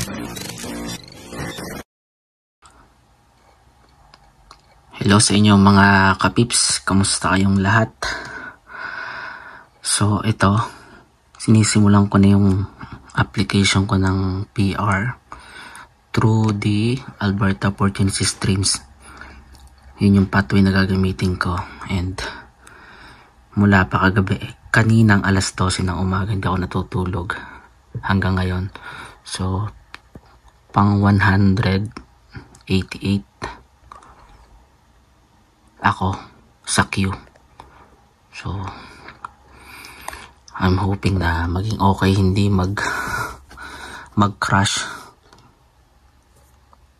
Hello sa inyo mga kapips, kamusta kayong lahat? So ito, sinisimulan ko na yung application ko ng PR through the Alberta Opportunity Streams. Yun yung pathway na gagamitin ko, and mula pa kagabi, kaninang alas 12 ng umaga hindi ako natutulog hanggang ngayon. So pang 188 ako sa queue. So I'm hoping na maging okay, hindi mag-crash.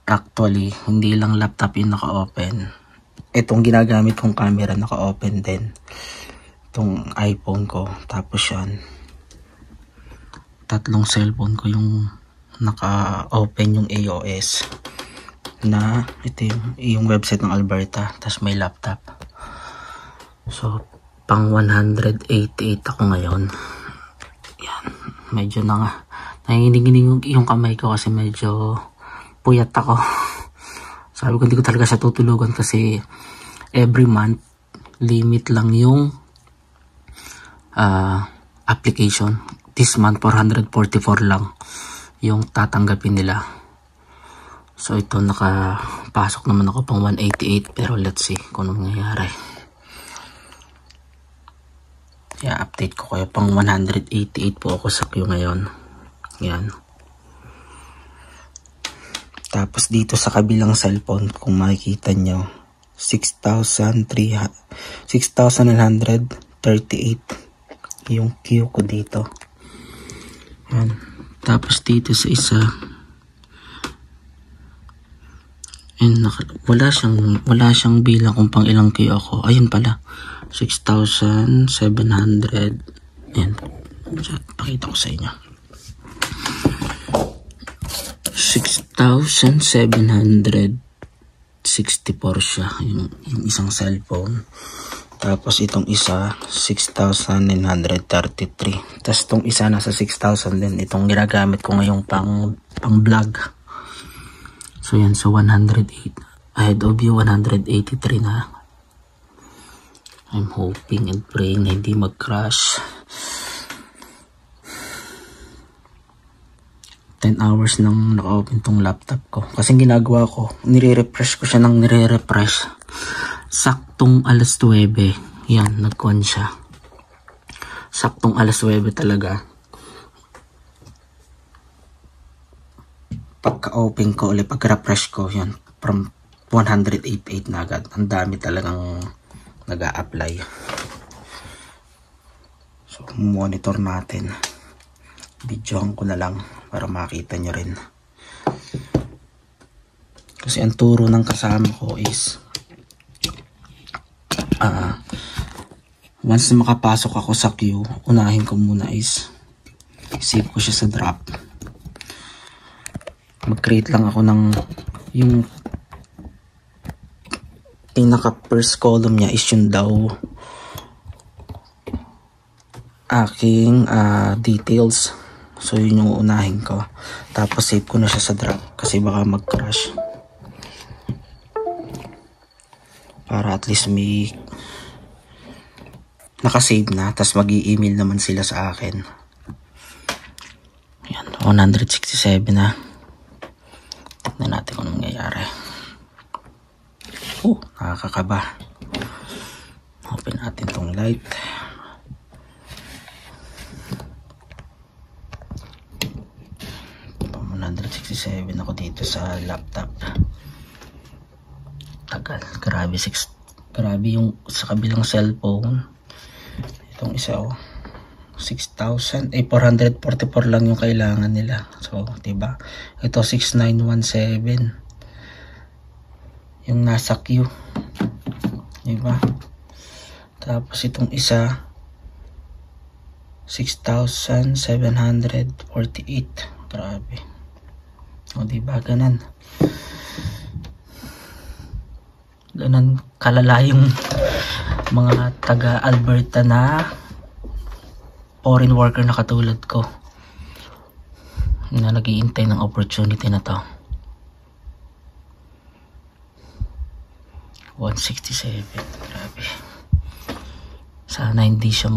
Actually, hindi lang laptop yung naka-open. Itong ginagamit kong camera naka-open din. Itong iPhone ko. Tapos yan, tatlong cellphone ko yung naka-open, yung iOS na ito yung website ng Alberta, tas may laptop. So pang 188 ako ngayon. Yan, medyo nanginginig yung kamay ko kasi medyo puyat ako. Sabi ko hindi ko talaga siya tutulugan kasi every month limit lang yung application. This month 444 lang yung tatanggapin nila. So ito, nakapasok naman ako pang 188, pero let's see kung ano mangyayari. Update ko kayo, pang 188 po ako sa queue ngayon. Yan. Tapos dito sa kabilang cellphone, kung makikita nyo, 6,938 yung queue ko dito. Yan. Tapos dito sa isa, and wala siyang bilang kung pang ilang queue ako. Ayun pala, 6,700. Ayan, pakita ko sa inyo. 6,764 siya, yung isang cellphone. Tapos itong isa 6,933. Tapos itong isa nasa 6,000 din. Itong ginagamit ko ngayong pang vlog. So yan, so 108 ahead of you, 183 na. I'm hoping and praying na hindi mag-crash. 10 hours nang naka-open tong laptop ko. Kasi ginagawa ko, nire-refresh ko siya ng nire-refresh. Saktong alas 9. Yan, nag-on siya. Saktong alas 9 talaga. Pagka-open ko ulit, pagka-refresh ko, yan, from 188 na agad. Ang dami talagang nag-a-apply. So, monitor natin. Videohan ko na lang para makita nyo rin. Kasi ang turo ng kasama ko is once na makapasok ako sa queue, unahin ko muna is save ko siya sa drop. Mag-create lang ako ng yung pinaka first column niya is yun daw aking details. So yun yung unahin ko. Tapos save ko na siya sa drop kasi baka mag-crash. Para at least may nakasave na. Tapos mag-i-email naman sila sa akin. Yan, 167 na. Tignan natin kung anong nangyayari. Nakakakaba. Open natin tong light. Pang 167 ako dito sa laptop. Tagal. Grabe, grabe yung sa kabilang cellphone. Itong isa 6,000, 444 lang yung kailangan nila. So, diba? Ito 6,917 yung nasa queue. Diba? Tapos itong isa 6,748. Grabe. O, diba? Ganun kalala yung mga taga Alberta na foreign worker na katulad ko. na nag-iintay ng opportunity na to. 167, grabe. Sana hindi siya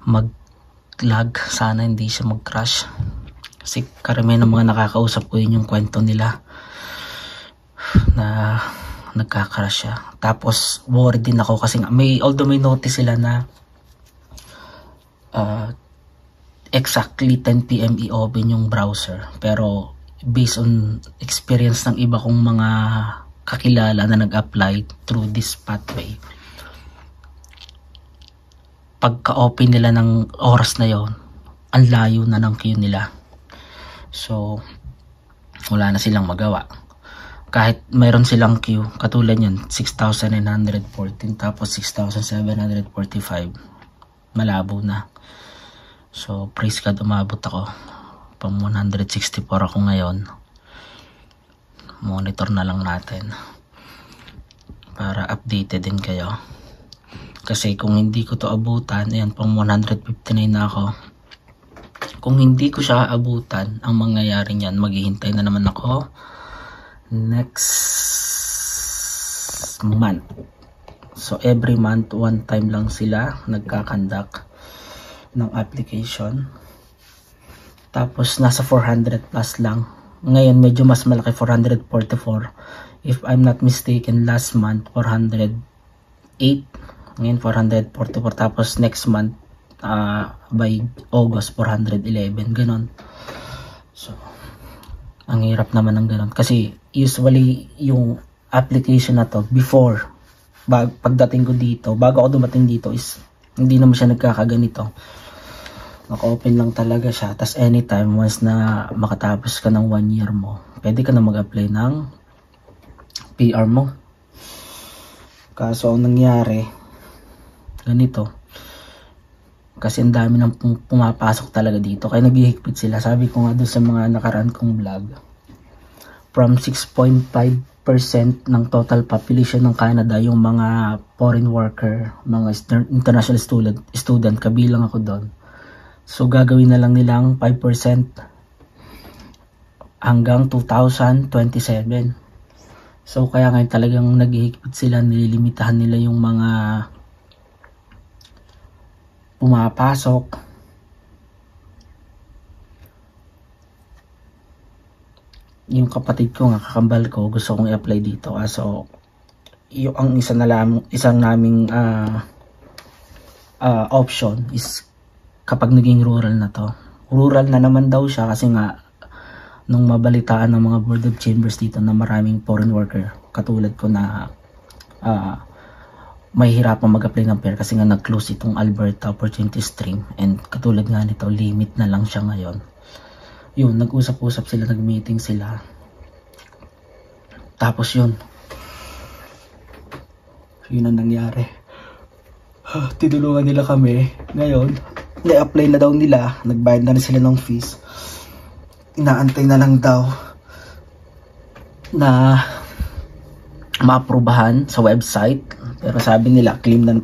mag-lag, sana hindi siya mag-crash. Kasi karamihan ng mga nakakausap ko, yun yung kwento nila na nagka-crash siya. Tapos worried din ako kasi although may notice sila na exactly 10 PM i-open yung browser, pero based on experience ng iba kong mga kakilala na nag-apply through this pathway, pagka-open nila ng oras na yon, ang layo na ng queue nila. So wala na silang magawa. Kahit mayroon silang queue, katulad yan, 6,914, tapos 6,745, malabo na. So praise God, umabot ako. Pang 164 ako ngayon. Monitor na lang natin para updated din kayo. Kasi kung hindi ko to abutan, ayan, pang 159 na ako. Kung hindi ko siya abutan, ang mangyayari niyan, maghihintay na naman ako next month. So every month, one time lang sila nagkakandak ng application. Tapos nasa 400 plus lang. Ngayon medyo mas malaki, 444. If I'm not mistaken, last month 408. Ngayon 444. Tapos next month by August 411. Ganon. So ang hirap naman ng ganon. Kasi usually yung application na to before, pagdating ko dito, bago ako dumating dito, is hindi naman siya nagkakaganito. Naka-open lang talaga siya. Tapos anytime, once na makatapos ka ng 1 year mo, pwede ka na mag-apply ng PR mo. Kaso ang nangyari, ganito. Kasi ang dami nang pumapasok talaga dito. Kaya naghihigpit sila. Sabi ko nga doon sa mga nakaraan kong vlog, from 6.5% ng total population ng Canada, yung mga foreign worker, mga international student, kabilang ako doon. So gagawin na lang nilang 5% hanggang 2027. So kaya ngayon talagang naghihigpit sila, nililimitahan nila yung mga pumapasok. Yung kapatid ko nga, kakambal ko, gusto kong i-apply dito. So yung ang isang naming option is kapag naging rural na to. Rural na naman daw siya kasi nga nung mabalitaan ng mga Board of Chambers dito na maraming foreign worker katulad ko na may hirapan mag-apply ng PR kasi nga nag-close itong Alberta Opportunity Stream, and katulad nga nito, limit na lang siya ngayon. Yun, nag-usap-usap sila, nag-meeting sila. Tapos yun ang nangyari. Tinulungan nila kami. Ngayon na-apply na daw nila, nagbayad na rin sila ng fees. Inaantay na lang daw na maaprubahan sa website. Pero sabi nila, claim na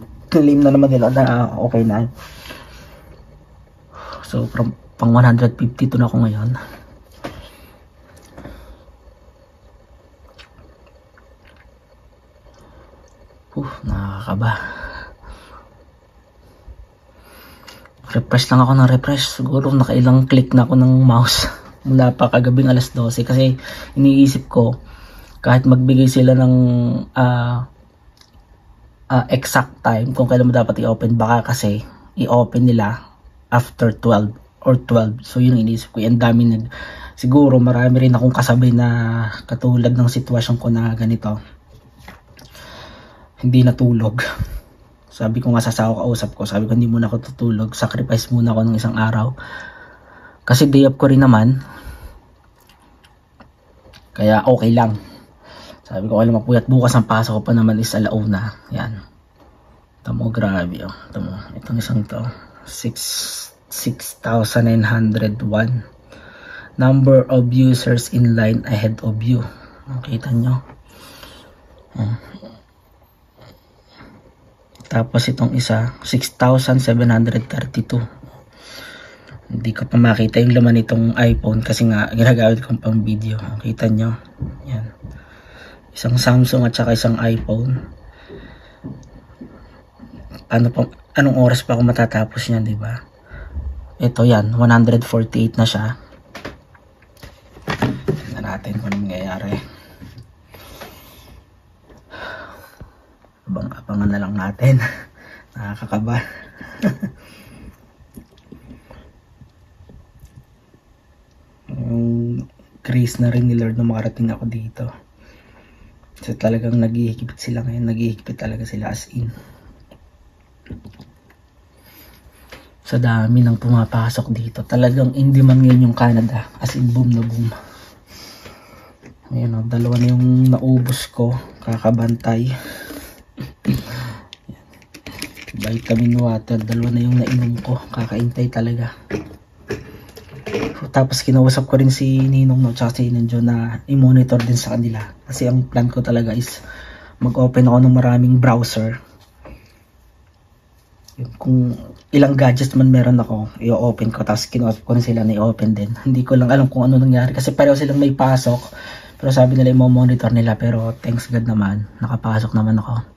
naman nila na okay na. So pang 152 na ako ngayon. Nakakaba. Refresh lang ako ng refresh. Siguro nakailang click na ako ng mouse mula pa kagabing alas 12. Kasi iniisip ko, kahit magbigay sila ng exact time kung kailan mo dapat i-open, baka kasi i-open nila after 12 or 12. So yun ang iniisip ko. Ang dami siguro marami rin akong kasabay na katulad ng sitwasyon ko na ganito. Hindi natulog. Sabi ko nga sa kausap ko, sabi ko hindi muna ako tutulog, sacrifice muna ako ng isang araw. Kasi day off ko rin naman. Kaya okay lang. Sabi ko, alam mo, puyat bukas ang pasok ko pa naman is alauna. Yan. Tamo, grabe. Oh. Tamo, itong isang to. 6,901. Number of users in line ahead of you. Nakita nyo. Tapos itong isa, 6,732. Hindi ko pa makita yung laman nitong iPhone kasi nga ginagamit kong pang video. Kita nyo, yan, isang Samsung at saka isang iPhone. Anong oras pa ako matatapos niyan, di ba? Ito yan, 148 na siya. Tingnan natin kung anong nangyayari. Abangan na lang natin. Nakakakaba. Grace na rin ni Lord na makarating ako dito. So talagang naghihigpit sila ngayon. Naghihigpit talaga sila as in. Sa dami ng pumapasok dito. Talagang hindi man ngayon yung Canada. As in boom na boom. Ayan o, dalawa na yung naubos ko. Kakabantay. Vitamin water. Dalawa na yung nainom ko. Kakaintay talaga. So, tapos kinausap ko rin si Ninong no, tsaka si Ninjo na i-monitor din sa kanila. Kasi ang plan ko talaga is mag-open ako ng maraming browser. Kung ilang gadgets man meron ako, i-open ko. Tapos kinausap ko rin sila na i-open din. Hindi ko lang alam kung ano nangyari. Kasi pareho silang may pasok. Pero sabi nila i-monitor nila. Pero thanks God naman, nakapasok naman ako.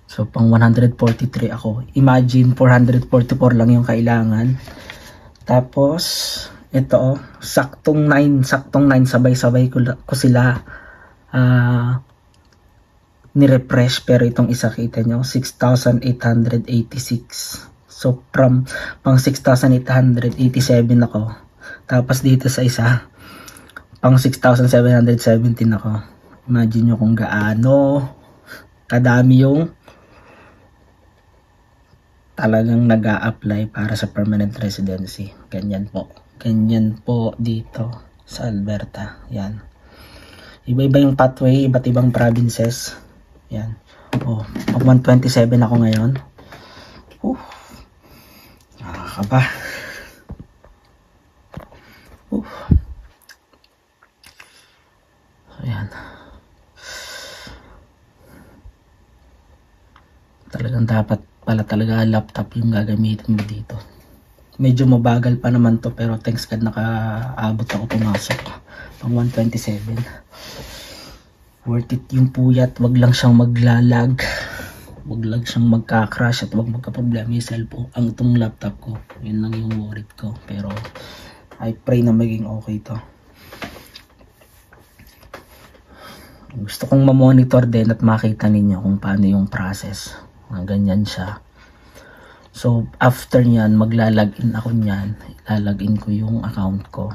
So pang 143 ako. Imagine 444 lang yung kailangan. Tapos ito saktong 9 sabay-sabay ko sila ni-refresh, pero itong isa kita nyo 6,886. So from pang 6,887 ako. Tapos dito sa isa pang 6,717 ako. Imagine nyo kung gaano kadami yung talagang nag-a-apply para sa permanent residency. Ganyan po. Ganyan po dito sa Alberta. Yan. Iba-iba yung pathway, iba't ibang provinces. Yan. Oh, pag 127 ako ngayon. Nakakaba. So, yan. Talagang dapat pala talaga laptop yung gagamitin mo dito. Medyo mabagal pa naman to, pero thanks God nakaabot ako pumasok. Pang 127. Worth it yung puyat. Wag lang siyang maglalag. Wag lang siyang magka-crash at wag magka-problema yung cellphone. Ang itong laptop ko. Yun lang yung worried ko. Pero I pray na maging okay to. Gusto kong ma-monitor din at makita ninyo kung paano yung process. Ganyan siya. So after nyan, maglalagin ako nyan. Ilalagin ko yung account ko.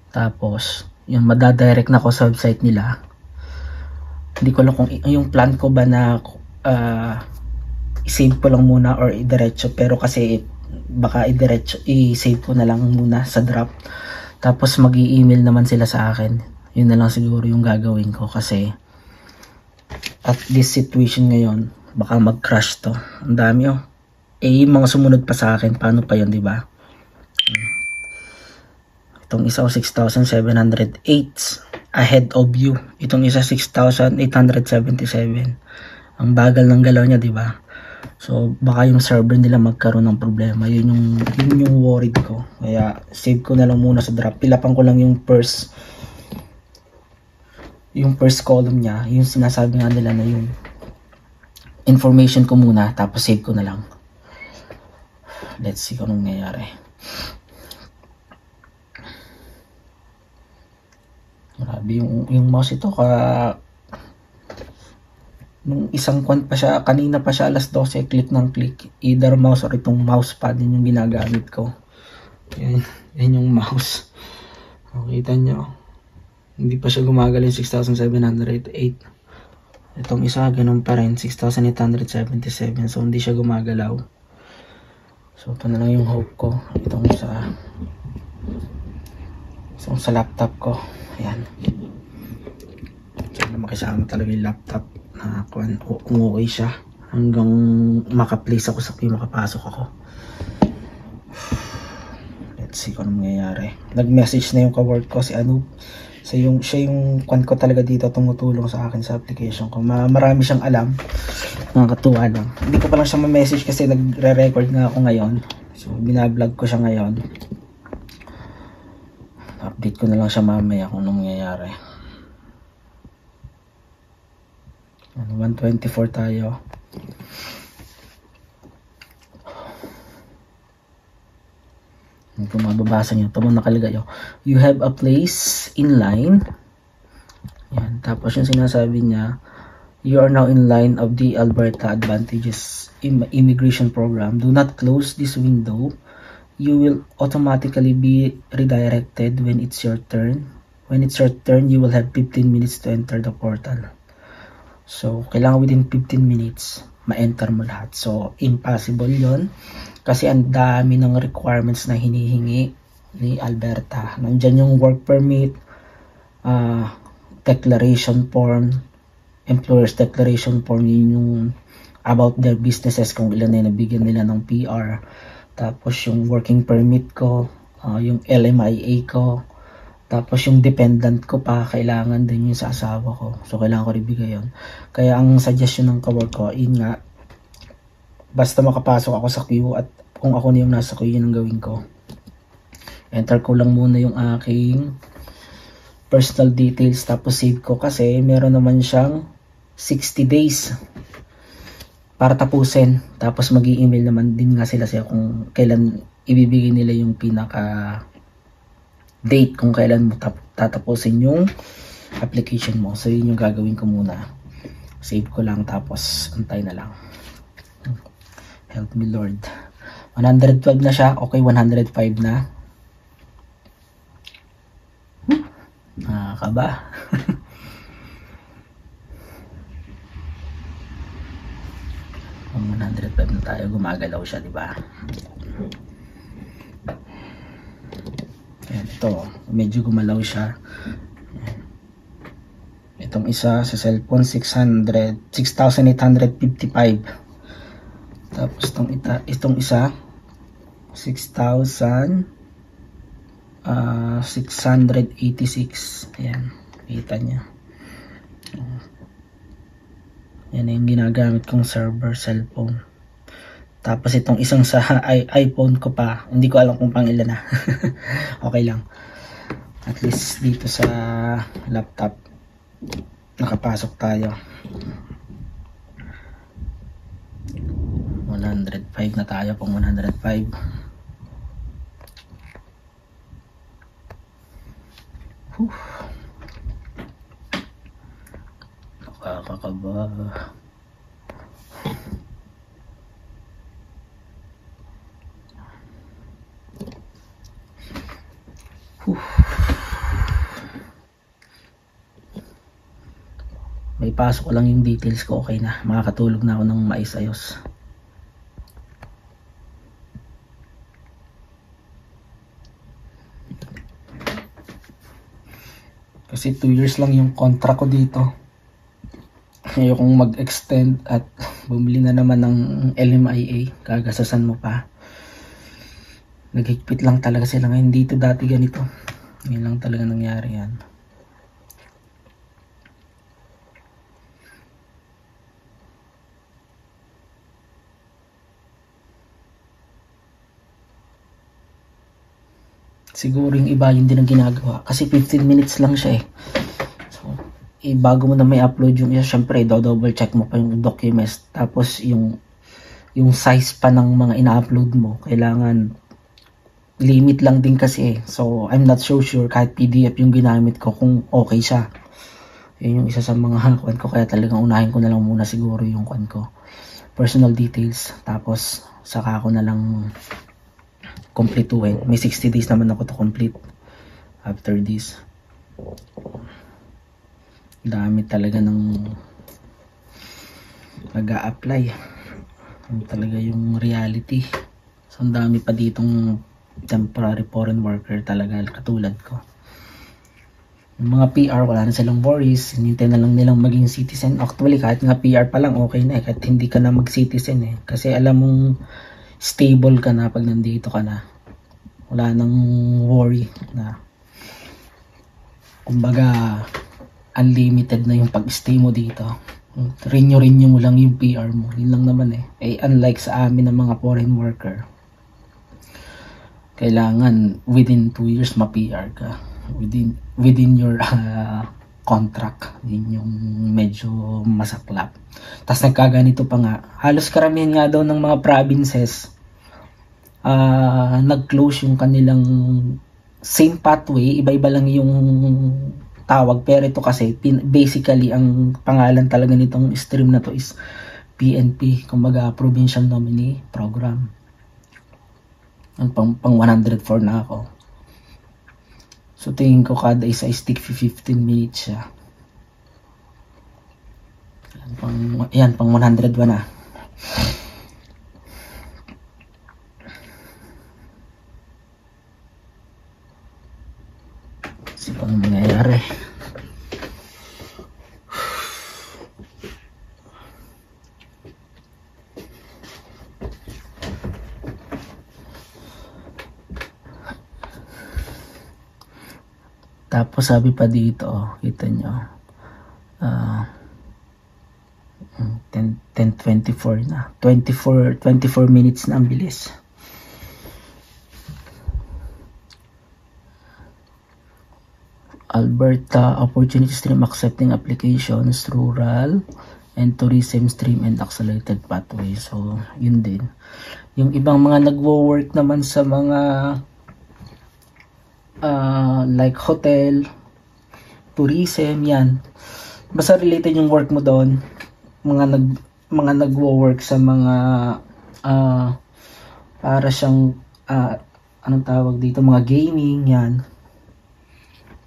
Tapos yung madadirect na ako sa website nila. Hindi ko lang kung yung plan ko ba na i-save ko lang muna or i-diretso, pero kasi baka i-save ko na lang muna sa draft. Tapos mag-i-email naman sila sa akin. Yun na lang siguro yung gagawin ko kasi at this situation ngayon, baka mag-crash to. Ang dami oh. Yung mga sumunod pa sa akin, paano pa yun, di ba? Itong isa 6,708 ahead of you. Itong isa 6,877. Ang bagal ng galaw niya, di ba? So baka yung server nila magkaroon ng problema. Yun yung worried ko. Kaya save ko na lang muna sa draft. Pilapan ko lang yung first column niya. Yung sinasabi nga nila na yung information ko muna, tapos save ko na lang. Let's see kung anong nangyayari. Grabe yung mouse ito nung isang kwan pa siya, kanina pa siya alas 12, click ng click. Either mouse or itong mousepad din yung ginagamit ko. Yan yung mouse. Makita nyo. Hindi pa siya gumagalaw yung 6,708. Itong isa, ganun pa rin. 6,877. So, hindi siya gumagalaw. So, ito na lang yung hope ko. Itong sa laptop ko. Ayan. So, makisama talaga yung laptop. Kung okay siya hanggang maka-place ako sa makapasok ako. Let's see kung anong nangyayari. Nag-message na yung ka-work ko si So siya yung kwan ko talaga dito, tumutulong sa akin sa application ko. Marami siyang alam. Nakakatuwa lang. Hindi ko pa lang siya ma-message kasi nagre-record nga ako ngayon. So binablog ko siya ngayon. Update ko na lang siya mamaya kung anong mangyayari. 124 tayo. Kung mababasa nyo, ito mo nakalagay, you have a place in line. Yan. Tapos yung sinasabi niya, you are now in line of the Alberta Advantages Immigration Program. Do not close this window. You will automatically be redirected when it's your turn. When it's your turn, you will have 15 minutes to enter the portal. So, kailangan within 15 minutes, ma-enter mo lahat. So, impossible yon kasi ang dami ng requirements na hinihingi ni Alberta. Nandiyan yung work permit, declaration form, employer's declaration form, yun yung about their businesses, kung ilan na nabigyan nila ng PR. Tapos yung working permit ko, yung LMIA ko, tapos yung dependent ko pa, kailangan din yung sa asawa ko. So, kailangan ko rin bigay yun. Kaya ang suggestion ng kawork ko, yun nga, basta makapasok ako sa queue at kung ako na yung nasa queue, yun ang gawin ko. Enter ko lang muna yung aking personal details, tapos save ko kasi meron naman siyang 60 days para tapusin. Tapos mag-i-email naman din nga sila sa'yo kung kailan ibibigay nila yung pinaka date kung kailan mo tatapusin yung application mo. So yun yung gagawin ko muna. Save ko lang tapos antay na lang. Help me Lord. 112 na siya. Okay, 105 na. Nakakaba. Kung 105 na tayo, gumagalaw siya, di ba? Ayan, ito, medyo gumalaw siya. Itong isa sa cellphone, 6,855. Tapos itong isa, 6,686. Ayan, kita niya. Yan yung ginagamit kong server cellphone. Tapos itong isang sa iPhone ko pa. Hindi ko alam kung pang ilan na. Okay lang. At least dito sa laptop nakapasok tayo. 105 na tayo, pang 105. Nakakakaba. May pasok ko lang yung details ko, okay na. Makakatulog na ako ng maayos-ayos. Kasi 2 years lang yung contract ko dito. Ayokong mag-extend at bumili na naman ng LMIA. Gagasasan mo pa. Naghigpit lang talaga sila ngayon. Dito dati ganito. Ngayon lang talaga nangyari yan. Siguro yung iba yun din ang ginagawa. Kasi 15 minutes lang siya eh. So, bago mo na may upload yung isa, syempre, double check mo pa yung documents. Tapos yung size pa ng mga ina-upload mo, kailangan limit lang din kasi eh. So, I'm not so sure kahit PDF yung ginamit ko kung okay siya. Yun yung isa sa mga kwan ko. Kaya talagang unahin ko na lang muna siguro yung kwan ko. Personal details. Tapos, saka ako na lang completuhin. May 60 days naman ako to complete after this. Dami talaga ng nag-a-apply. Talaga yung reality. So, ang dami pa ditong temporary foreign worker talaga katulad ko. Yung mga PR, wala na silang worries. Hinintay na lang nilang maging citizen. Actually, kahit nga PR pa lang, okay na eh. Kahit hindi ka na mag-citizen eh. Kasi alam mong stable ka na pag nandito ka na. Wala nang worry na kumbaga unlimited na yung pag-stay mo dito. Renew mo lang yung PR mo, yun lang naman unlike sa amin ng mga foreign worker, kailangan within 2 years ma-PR ka within your contract. Yun yung medyo masaklap. Tas nagkaganito pa nga, halos karamihan nga daw ng mga provinces nag-close yung kanilang same pathway, iba-iba lang yung tawag, pero ito kasi basically ang pangalan talaga nitong stream na to is PNP, kumbaga Provincial Nominee Program. Pang 104 na ako. So tingin ko kada isa is 15 minutes siya. Pang 101 na. Kasi pang mangyayari. Tapos sabi pa dito, kita nyo, 10:24 na. 24 minutes na ang bilis. Alberta Opportunity Stream accepting applications, rural and tourism stream and accelerated pathway. So, yun din. Yung ibang mga nagwo-work naman sa mga like hotel, tourism, yan. Basta related yung work mo doon. Mga nagwo-work sa mga para siyang anong tawag dito, mga gaming, yan.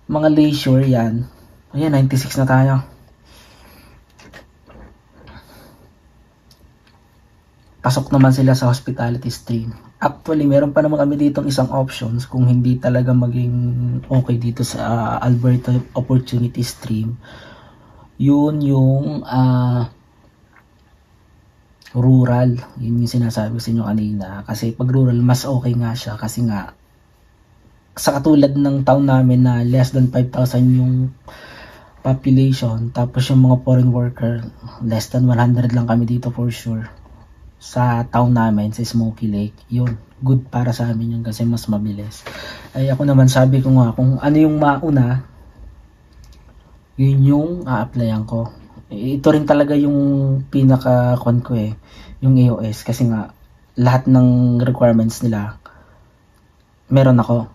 Mga leisure, yan. Ayan, 96 na tayo. Pasok naman sila sa hospitality stream. Actually, meron pa naman kami ditong isang options kung hindi talaga maging okay dito sa Alberta Opportunity Stream. Yun yung rural. Yun yung sinasabi ko sa inyo kanina. Kasi pag rural, mas okay nga siya. Kasi nga, sa katulad ng town namin na less than 5,000 yung population, tapos yung mga foreign worker, less than 100 lang kami dito for sure. Sa town namin, sa Smoky Lake, yun, good para sa amin yun kasi mas mabilis. Ay ako naman, sabi ko nga, kung ano yung mauna, yun yung a-applyan ko. Ito rin talaga yung pinaka-con ko yung AOS, kasi nga, lahat ng requirements nila, meron ako.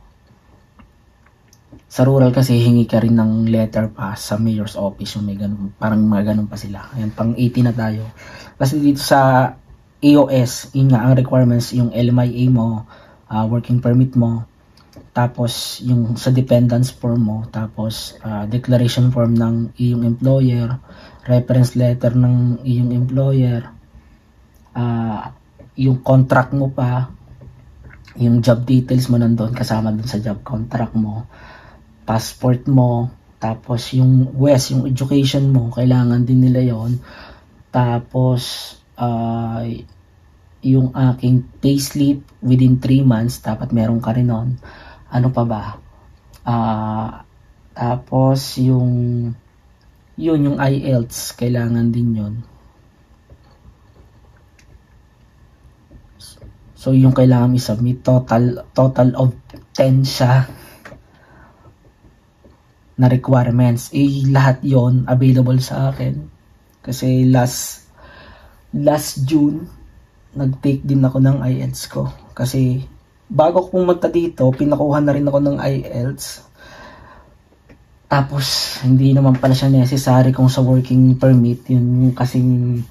Sa rural kasi hingi ka rin ng letter pa sa mayor's office, yung may ganun, parang mga ganun pa sila. Ayan, pang 80 na tayo. Kasi dito sa AOS, yun nga ang requirements, yung LMIA mo, working permit mo, tapos yung sa dependence form mo, tapos declaration form ng iyong employer, reference letter ng iyong employer, yung contract mo pa, yung job details mo nandun kasama dun sa job contract mo, passport mo, tapos yung yung education mo, kailangan din nila yon. Tapos yung aking payslip within 3 months, dapat meron ka rin nun. Ano pa ba? Tapos yung IELTS, kailangan din yon. So yung kailangan i-submit, total of 10 siya na requirements. Lahat yon available sa akin. Kasi last June, nag-take din ako ng IELTS ko. Kasi bago ko pumunta dito, pinakuha na rin ako ng IELTS. Tapos, hindi naman pala siya necessary kung sa working permit. Yun kasing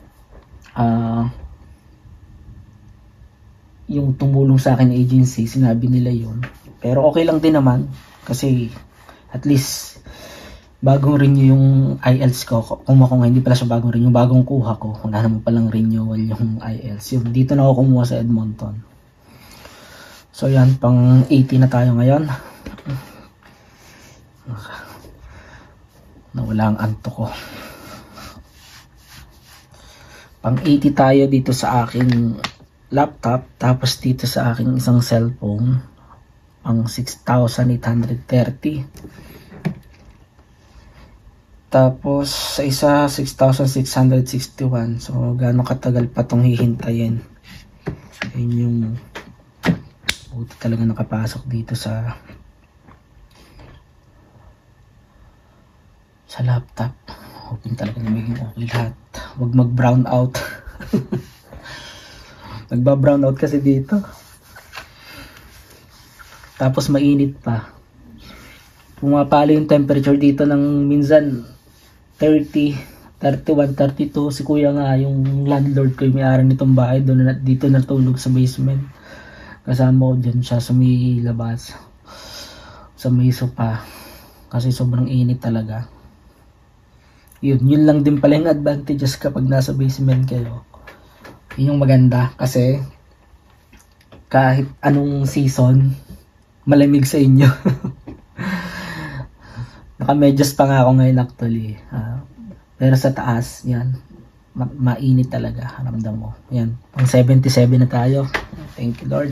yung tumulong sa akin agency, sinabi nila yun. Pero okay lang din naman. Kasi, at least, bagong renew yung IELTS ko. Kung hindi pala siya bagong renew, bagong kuha ko. Wala naman palang renewal yung IELTS. Yung dito na ako kumuha sa Edmonton. So yan, pang 80 na tayo ngayon. Nawala ang anto ko. Pang 80 tayo dito sa aking laptop. Tapos dito sa aking isang cellphone. Pang 6,830. Tapos sa isa 6,661. So gaano katagal pa tong hihintayin. Yun yung buti talaga nakapasok dito sa laptop. Hoping talaga na maging okay lahat. Huwag mag brown out. Nagba-brown out kasi dito. Tapos mainit pa. Pumapalo yung temperature dito ng minsan 30, 31, 32. Si kuya nga, yung landlord ko, yung may-ari nitong bahay, dito natulog sa basement. Kasama ko dyan siya sa may labas. Sa may sopa. Kasi sobrang init talaga. Yun lang din pala yung advantages kapag nasa basement kayo. Yun yung maganda kasi kahit anong season, malamig sa inyo. Naka-medyas pa nga ako ngayon actually. Pero sa taas, yan. Mainit talaga. Ramdam mo. Yan. Pang 77 na tayo. Thank you Lord.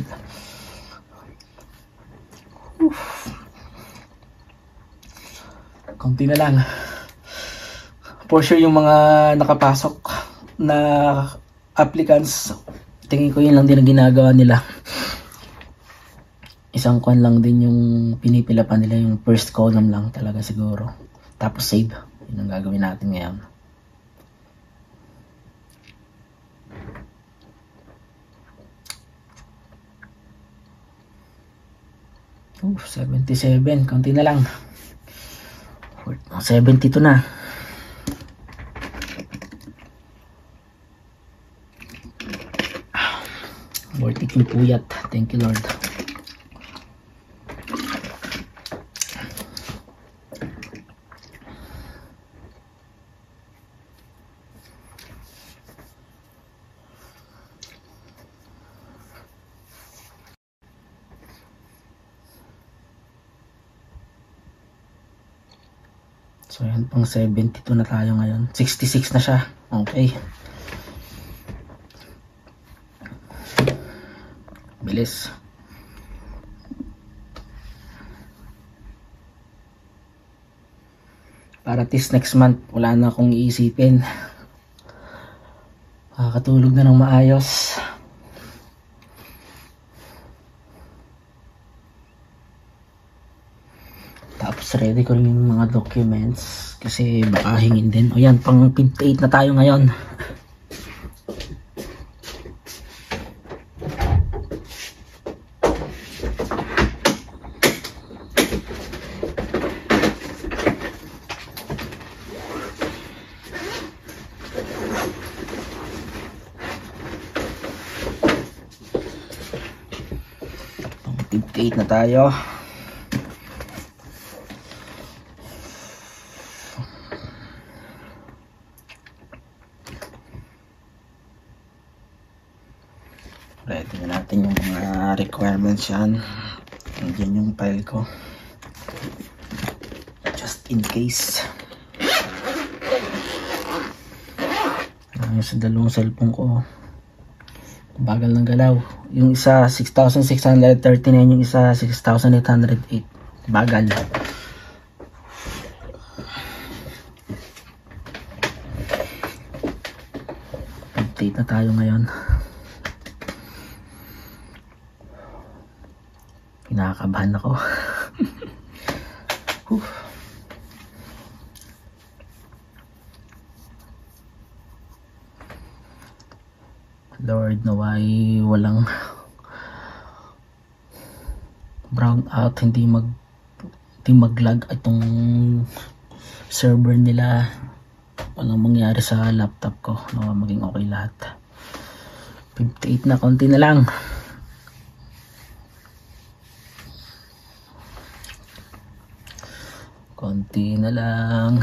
Konti na lang. For sure yung mga nakapasok na applicants, tingin ko yun lang din ang ginagawa nila. Isang kwan lang din yung pinipila pa nila, yung first column lang talaga siguro. Tapos save. Yun ang gagawin natin ngayon. 77. Konti na lang. 72 na. Worth it yung puyat. Thank you Lord. So yan, pang 72 na tayo ngayon. 66 na siya. Okay. Bilis. Para this next month, wala na akong iisipin. Makakatulog na ng maayos. Tapos ready ko rin yung mga documents kasi baka hingin din. O yan, pang 58 na tayo ngayon. Pang 58 na tayo. Ready na natin yung mga requirements yan. Nandiyan yung file ko. Just in case. Yung sa dalawang cellphone ko. Bagal ng galaw. Yung isa 6,639, yung isa 6,808. Bagal. Update na tayo ngayon. Nakakabahan ako. Lord, naway walang brown out, hindi mag-lag itong server nila. Walang mangyari sa laptop ko. Nawa maging okay lahat. 58 na, konti na lang. Konti na lang.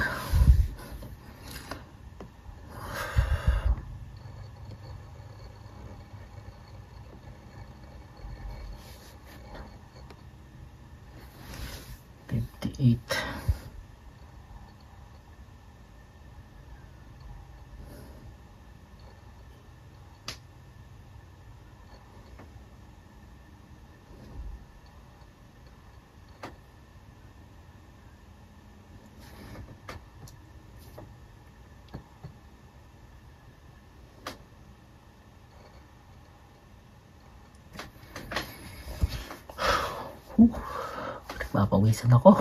Papawisan ako.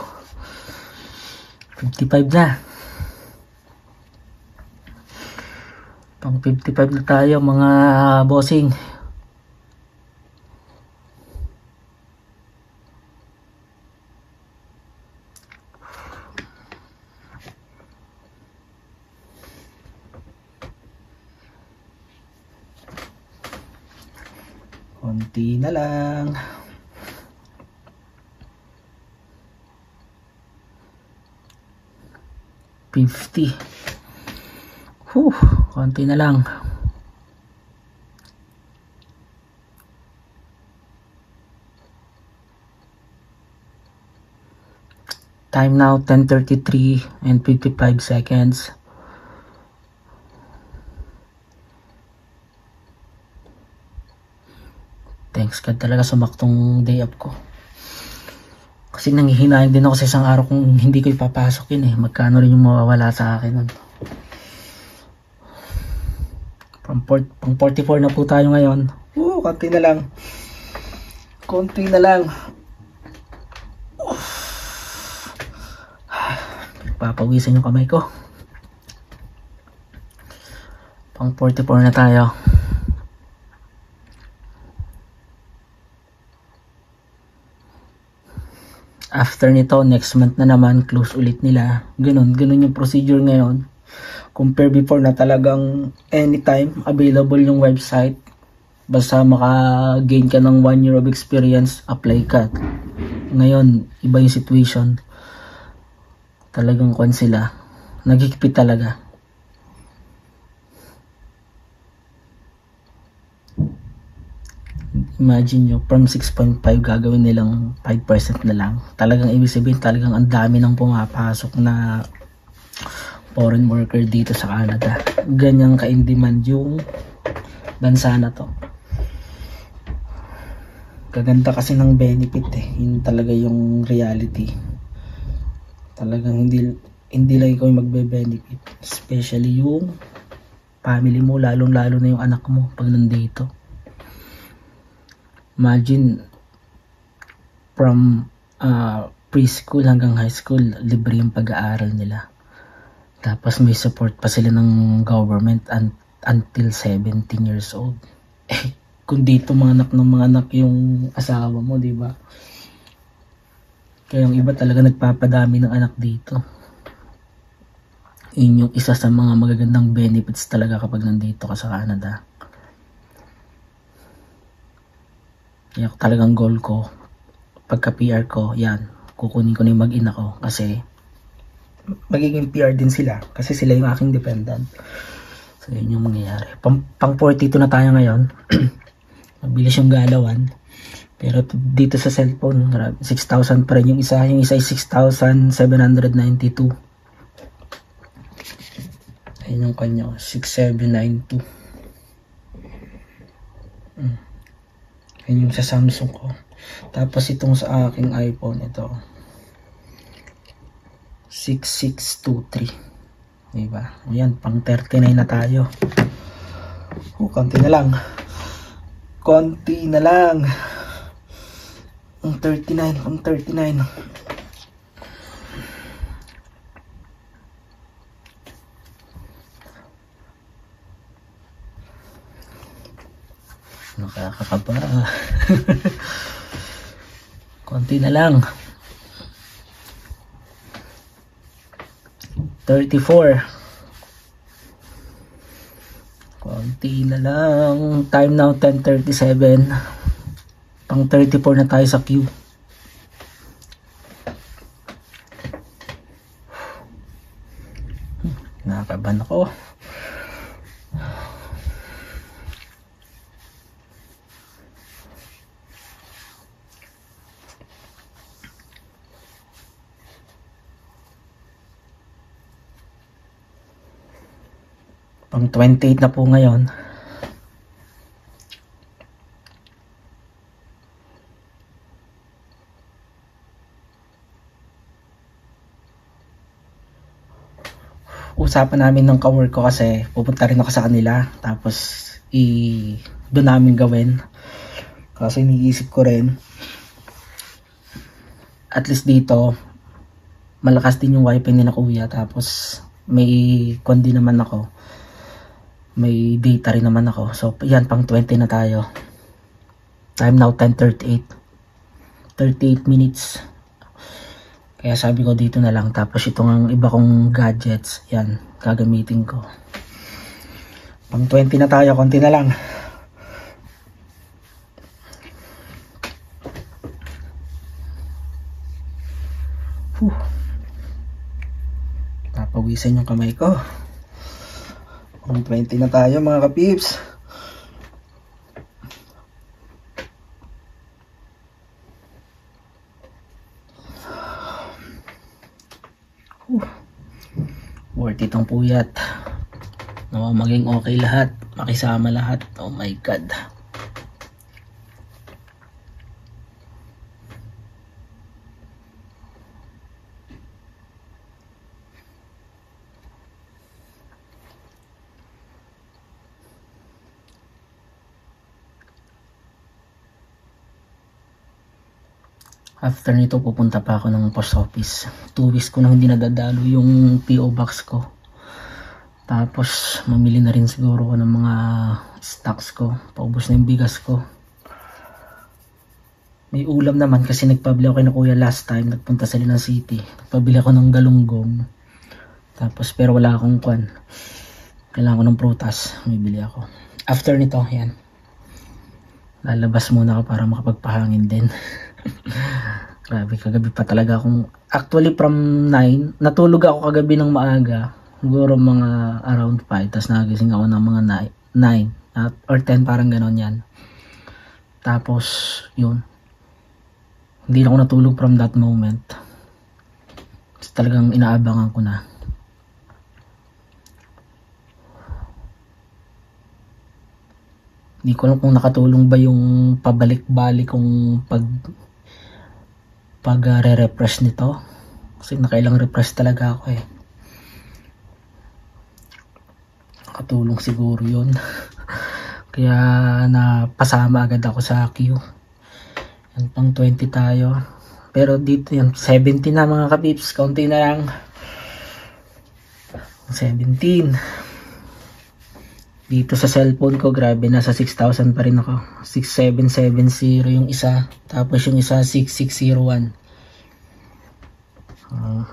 55 na. Pang 55 na tayo mga bossing. Konti na lang. $50. Konti na lang. Time now 10:33 and 55 seconds. Thanks God talaga sumaktong day up ko. Kasi nanghihinayin din ako sa isang araw kung hindi ko ipapasok yun eh. Magkano rin yung mawawala sa akin nun. Pang 44 na po tayo ngayon. Konti na lang. Konti na lang. Papawisan yung kamay ko. Pang 44 na tayo. After nito, next month na naman, close ulit nila. Ganun yung procedure ngayon. Compare before na talagang anytime available yung website. Basta maka-gain ka ng 1 year of experience, apply ka. Ngayon, iba yung situation. Talagang kwan sila. Nagigpit talaga. Imagine nyo, from 6.5 gagawin nilang 5% na lang. Talagang ibig sabihin, talagang ang dami nang pumapasok na foreign worker dito sa Canada. Ganyang ka-in-demand yung bansa na to. Kaganda kasi ng benefit eh. Yun talaga yung reality. Talagang hindi lang ikaw yung magbe-benefit. Especially yung family mo, lalong-lalo na yung anak mo pag nandito. Imagine from preschool hanggang high school, libre yung pag-aaral nila. Tapos may support pa sila ng government until 17 years old. Kung dito mga anak yung asawa mo, di ba? Kaya yung iba talaga nagpapadami ng anak dito. Yun yung isa sa mga magagandang benefits talaga kapag nandito ka sa Canada. Kaya talagang goal ko, pagka PR ko, yan, kukunin ko na yung mag-ina ko kasi magiging PR din sila kasi sila yung aking dependent. So yun yung mangyayari. Pang 42 na tayo ngayon. Mabilis yung galawan. Pero dito sa cellphone, 6,000 pa rin yung isa. Yung isa ay 6,792. Ayun yung kanya, 6,792. Ayun yung sa Samsung ko. Tapos itong sa aking iPhone, ito 6623. Diba? Ayan, pang 39 na tayo. Konti na lang. Konti na lang. Pang 39, pang 39. Nakakakaba. Konti na lang. 34. Konti na lang. Time now 10:37. Pang 34 na tayo sa queue. Nakakabahan ako. Pang 28 na po ngayon. Usapan namin ng kawork ko kasi pupunta rin ako sa kanila. Tapos doon namin gawin. Kasi iniisip ko rin at least dito malakas din yung wifi ni na kuya, tapos may kundi naman ako, may data rin naman ako. So yan, pang 20 na tayo. Time now 10:38, 38 minutes. Kaya sabi ko dito na lang, tapos itong ang iba kong gadgets, yan gagamitin ko. Pang 20 na tayo, konti na lang. Papawisan yung kamay ko. Pang 20 na tayo mga kapips. Worth it ang puyat. No, maging okay lahat, makisama lahat. Oh my god. After nito, pupunta pa ako ng post office. 2 weeks ko nang hindi nadadalo yung PO box ko. Tapos, mamili na rin siguro ko ng mga stocks ko. Paubos na yung bigas ko. May ulam naman kasi nagpabili ako kay na kuya last time. Nagpunta sa Linan City. Nagpabili ako ng galunggong. Tapos, pero wala akong kwan. Kailangan ko ng prutas. May bili ako. After nito, yan. Lalabas muna ako para makapagpahangin din. Grabe, kagabi pa talaga akong, actually from 9, natulog ako kagabi ng maaga, siguro mga around 5, tapos nagising ako ng mga 9 or 10, parang ganon yan. Tapos yun, hindi na ako natulog from that moment. Kasi talagang inaabangan ko na. Hindi ko alam kung nakatulong ba yung pabalik-balik kong pag-re-refresh nito, kasi nakailang refresh talaga ako eh. Nakatulong siguro yun. Kaya napasama agad ako sa queue. Yan, pang 20 tayo, pero dito yan 17 na mga kapips, kaunti na lang. 17 dito sa cellphone ko, grabe, nasa 6,000 pa rin ako. 6770 yung isa, tapos yung isa 6601.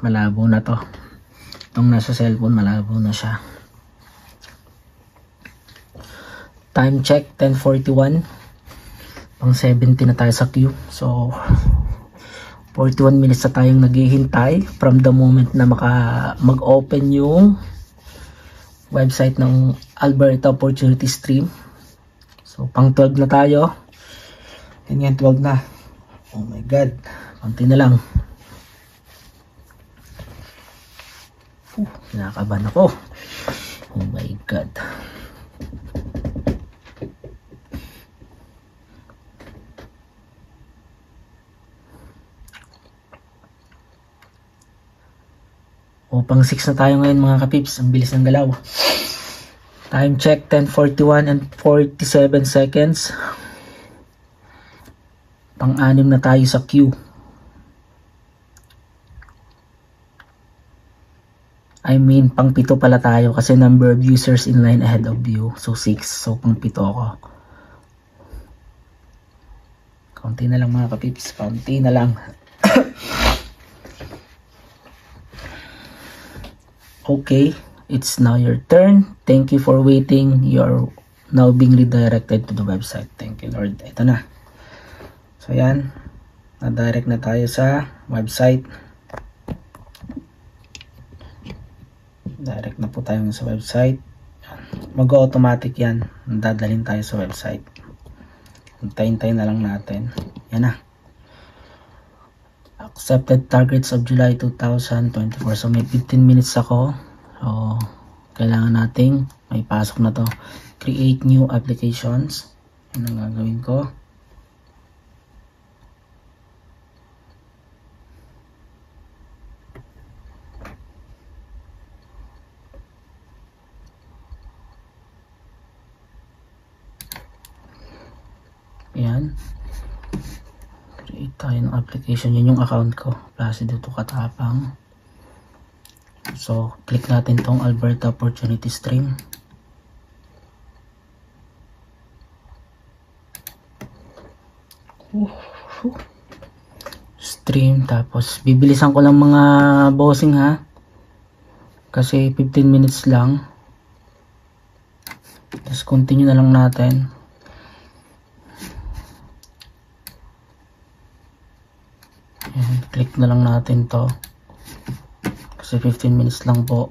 Malabo na to. Itong nasa cellphone, malabo na siya. Time check 10:41. Pang 70 na tayo sa queue. So 41 minutes na tayong naghihintay from the moment na mag-open yung website ng Alberta Opportunity Stream. So pang 12 na tayo. Ganyan, 12 na. Oh my god, konti na lang. Kinakabahan ako. Oh my god. O, pang 6 na tayo ngayon mga kapips. Ang bilis ng galaw. Time check 10:41 and 47 seconds. Pang 6 na tayo sa queue. I mean, pang 7 pala tayo kasi number of users in line ahead of you. So 6. So pang 7 ako. Kaunti na lang mga kapips. Kaunti na lang. Okay, it's now your turn. Thank you for waiting. You're now being redirected to the website. Thank you, Lord. Ito na. So yan, na-direct na tayo sa website. Direct na po tayo sa website. Mag-automatic yan. Dadalhin tayo sa website. Hintayin na lang natin. Yan na. Accepted targets of July 2024. So may 15 minutes ako. So kailangan nating may pasok na to. Create new applications. Yan ang gagawin ko. Yan. Create tayo ng application. Yun yung account ko, Placido Katapang. So click natin tong Alberta Opportunity Stream. Stream, tapos bibilisan ko lang mga bossing ha, kasi 15 minutes lang. Tapos continue na lang natin. Ayan, click na lang natin to kasi 15 minutes lang po.